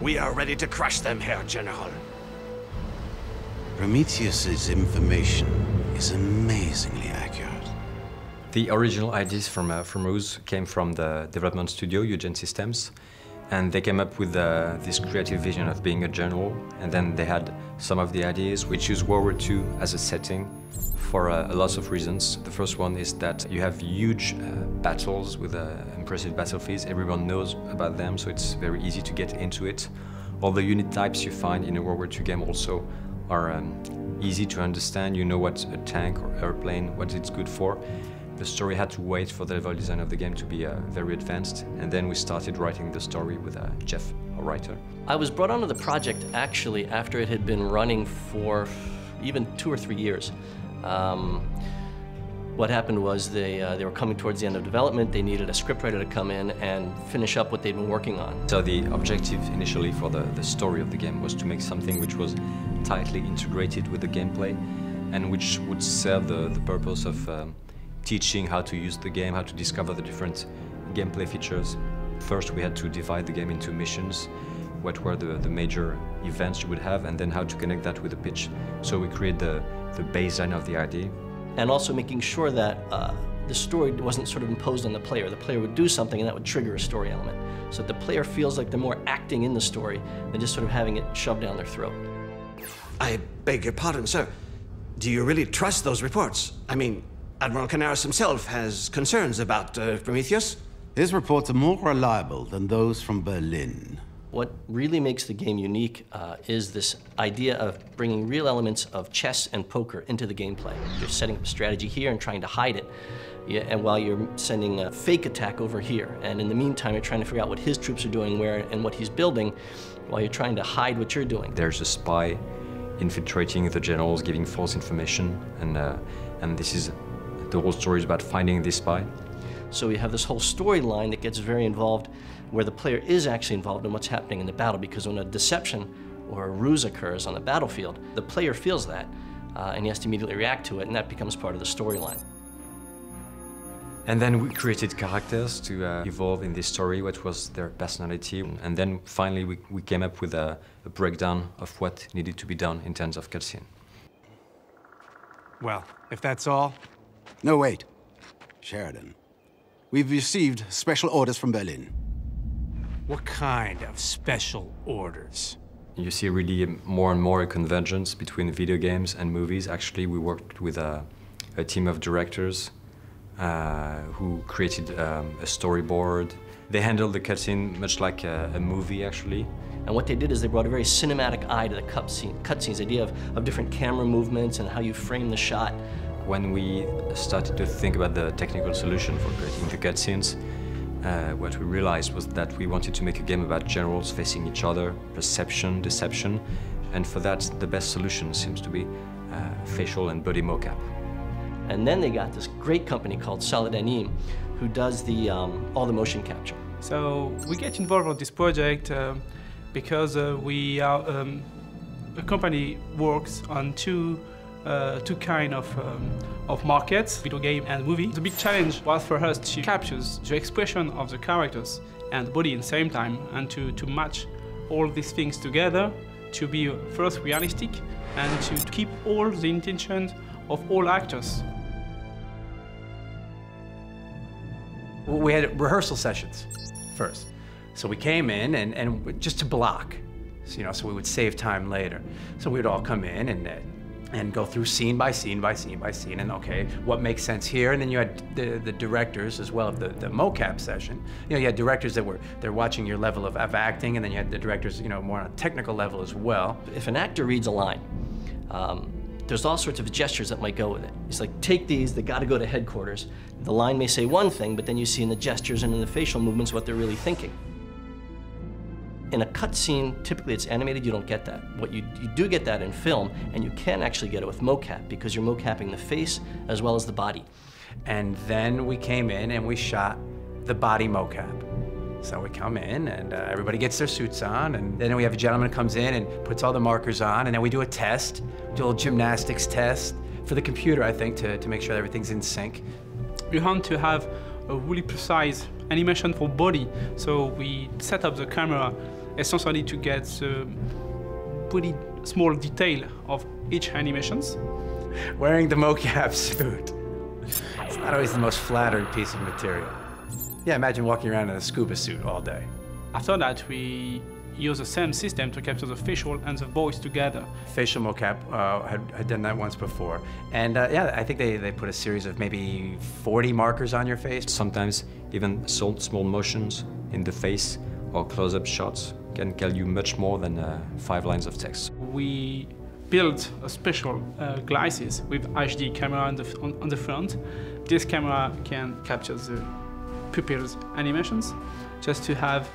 We are ready to crush them, Herr General. Prometheus's information is amazingly accurate. The original ideas from Ruse came from the development studio, Eugen Systems, and they came up with this creative vision of being a general, and then they had some of the ideas. We choose World War II as a setting for a lot of reasons. The first one is that you have huge battles with impressive battlefields. Everyone knows about them, so it's very easy to get into it. All the unit types you find in a World War II game also are easy to understand. You know what a tank or airplane, what it's good for. The story had to wait for the level design of the game to be very advanced, and then we started writing the story with Jeff, our writer. I was brought onto the project actually after it had been running for even 2 or 3 years. What happened was they were coming towards the end of development. They needed a scriptwriter to come in and finish up what they'd been working on. So the objective initially for the story of the game was to make something which was tightly integrated with the gameplay and which would serve the purpose of teaching how to use the game, how to discover the different gameplay features. First, we had to divide the game into missions, what were the major events you would have, and then how to connect that with the pitch. So we created the baseline of the idea. And also making sure that the story wasn't sort of imposed on the player. The player would do something and that would trigger a story element. So that the player feels like they're more acting in the story than just sort of having it shoved down their throat. I beg your pardon, sir. Do you really trust those reports? I mean, Admiral Canaris himself has concerns about Prometheus. His reports are more reliable than those from Berlin. What really makes the game unique is this idea of bringing real elements of chess and poker into the gameplay. You're setting up a strategy here and trying to hide it, and while you're sending a fake attack over here. And in the meantime, you're trying to figure out what his troops are doing where and what he's building while you're trying to hide what you're doing. There's a spy infiltrating the generals, giving false information, and this is the whole story is about finding this spy. So we have this whole storyline that gets very involved, where the player is actually involved in what's happening in the battle, because when a deception or a ruse occurs on the battlefield, the player feels that, and he has to immediately react to it, and that becomes part of the storyline. And then we created characters to evolve in this story, what was their personality, and then finally we came up with a breakdown of what needed to be done in terms of cutscene. Well, if that's all... No, wait. Sheridan. We've received special orders from Berlin. What kind of special orders? You see really more and more a convergence between video games and movies. Actually, we worked with a team of directors who created a storyboard. They handled the cutscene much like a movie, actually. And what they did is they brought a very cinematic eye to the cutscenes, the idea of different camera movements and how you frame the shot. When we started to think about the technical solution for creating the cutscenes, what we realized was that we wanted to make a game about generals facing each other, perception, deception, and for that, the best solution seems to be facial and body mocap. And then they got this great company called Solid Anime, who does all the motion capture. So we get involved with this project because the company works on two kind of markets, video game and movie. The big challenge was for us to capture the expression of the characters and the body at the same time, and to match all these things together to be first realistic and to keep all the intentions of all actors. We had rehearsal sessions first. So we came in and just to block, so we would save time later. So we would all come in and go through scene by scene by scene by scene, and okay, what makes sense here? And then you had the directors as well of the mocap session. You had directors they're watching your level of acting, and then you had the directors, more on a technical level as well. If an actor reads a line, there's all sorts of gestures that might go with it. It's like, take these, they gotta go to headquarters. The line may say one thing, but then you see in the gestures and in the facial movements what they're really thinking. In a cutscene, typically it's animated, you don't get that. What you do get that in film, and you can actually get it with mocap, because you're mocapping the face as well as the body. And then we came in and we shot the body mocap. So we come in and everybody gets their suits on, and then we have a gentleman who comes in and puts all the markers on, and then we do a test, do a little gymnastics test for the computer, I think, to make sure everything's in sync. We want to have a really precise animation for body, so we set up the camera essentially to get the pretty small detail of each animations. Wearing the mocap suit. It's not always the most flattering piece of material. Yeah, imagine walking around in a scuba suit all day. After that, we use the same system to capture the facial and the voice together. Facial mocap had done that once before. And yeah, I think they put a series of maybe 40 markers on your face. Sometimes even small motions in the face or close-up shots can tell you much more than 5 lines of text. We built a special glasses with HD camera on the front. This camera can capture the pupils animations just to have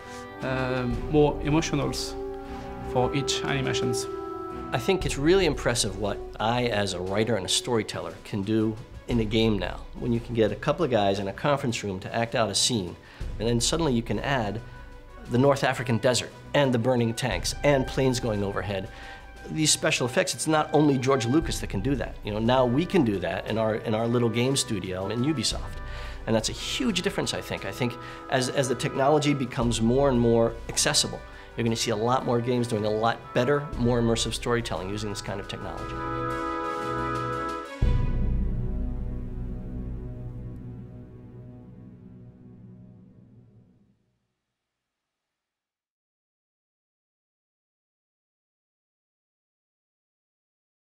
more emotionals for each animations. I think it's really impressive what I, as a writer and a storyteller, can do in a game now. When you can get a couple of guys in a conference room to act out a scene, and then suddenly you can add the North African desert, and the burning tanks, and planes going overhead. These special effects, it's not only George Lucas that can do that. You know, now we can do that in our little game studio in Ubisoft. And that's a huge difference, I think. I think as the technology becomes more and more accessible, you're going to see a lot more games doing a lot better, more immersive storytelling using this kind of technology.